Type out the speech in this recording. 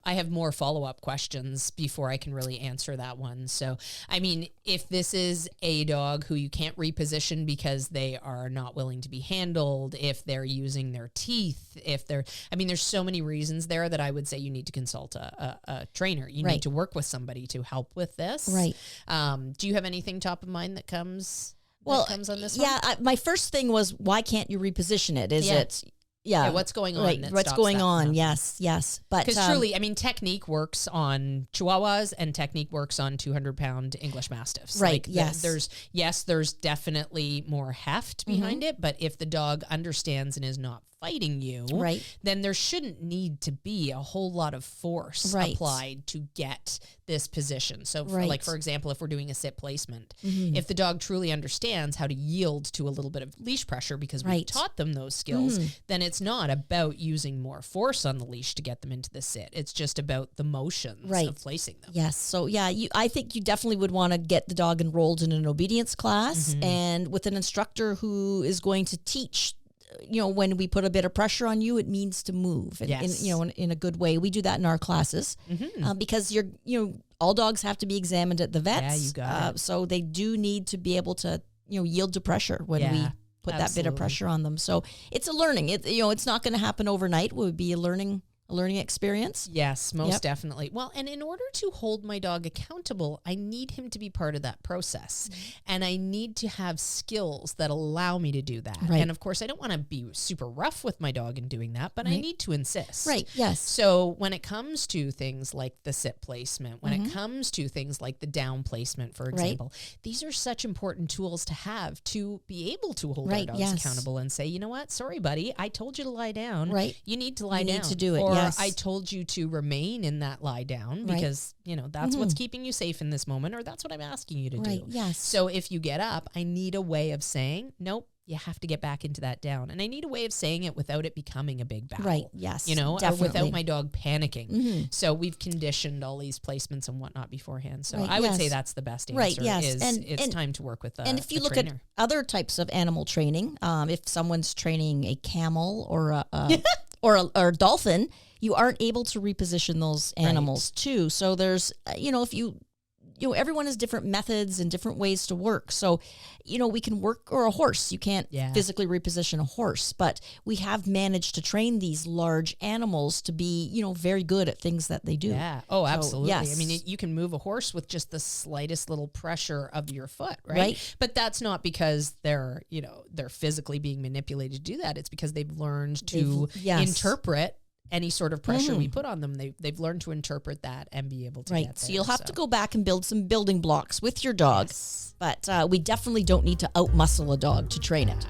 I have more follow-up questions before I can really answer that one. So, I mean, if this is a dog who you can't reposition because they are not willing to be handled, if they're using their teeth, there's so many reasons there that I would say you need to consult a trainer. You need to work with somebody to help with this. Right. Do you have anything top of mind that comes on this one? Yeah, my first thing was, why can't you reposition it? Is it... Yeah. What's going on? Right. What's going on? Yes. But because truly, I mean, technique works on Chihuahuas and technique works on 200-pound English Mastiffs. Right. Like Yes. There's definitely more heft behind it. But if the dog understands and is not fighting you, right, then there shouldn't need to be a whole lot of force applied to get this position. So, for example, if we're doing a sit placement, if the dog truly understands how to yield to a little bit of leash pressure because we've taught them those skills, then it's not about using more force on the leash to get them into the sit. It's just about the motions of placing them. Yes. So, yeah, I think you definitely would want to get the dog enrolled in an obedience class and with an instructor who is going to teach, when we put a bit of pressure on you, it means to move in a good way. We do that in our classes because all dogs have to be examined at the vets. Yeah, you got it. So they do need to be able to, yield to pressure when we put that bit of pressure on them. So it's a learning. It's not going to happen overnight. It would be a learning experience. Yes, most definitely. Well, and in order to hold my dog accountable, I need him to be part of that process. And I need to have skills that allow me to do that. Right. And of course, I don't want to be super rough with my dog in doing that, but I need to insist. Right, yes. So when it comes to things like the sit placement, when it comes to things like the down placement, for example, these are such important tools to have to be able to hold our dogs accountable and say, you know what, sorry, buddy, I told you to lie down. Right. You need to lie down. You need to do it, Or yes. I told you to remain in that lie down because, that's what's keeping you safe in this moment, or that's what I'm asking you to do. Yes. So if you get up, I need a way of saying, nope, you have to get back into that down. And I need a way of saying it without it becoming a big battle. Right, yes, or definitely. without my dog panicking. So we've conditioned all these placements and whatnot beforehand. So I would say that's the best answer. Right, yes. It's time to work with a And if you look trainer. at other types of animal training, if someone's training a camel or or a dolphin, you aren't able to reposition those animals too. So there's, if everyone has different methods and different ways to work. So, we can work, or a horse. You can't physically reposition a horse, but we have managed to train these large animals to be, very good at things that they do. Yeah. Oh, absolutely. Yes. I mean, you can move a horse with just the slightest little pressure of your foot, right? But that's not because they're physically being manipulated to do that. It's because they've learned to interpret any sort of pressure we put on them. They've learned to interpret that and be able to get there. So you'll have to go back and build some building blocks with your dog. But we definitely don't need to out-muscle a dog to train it.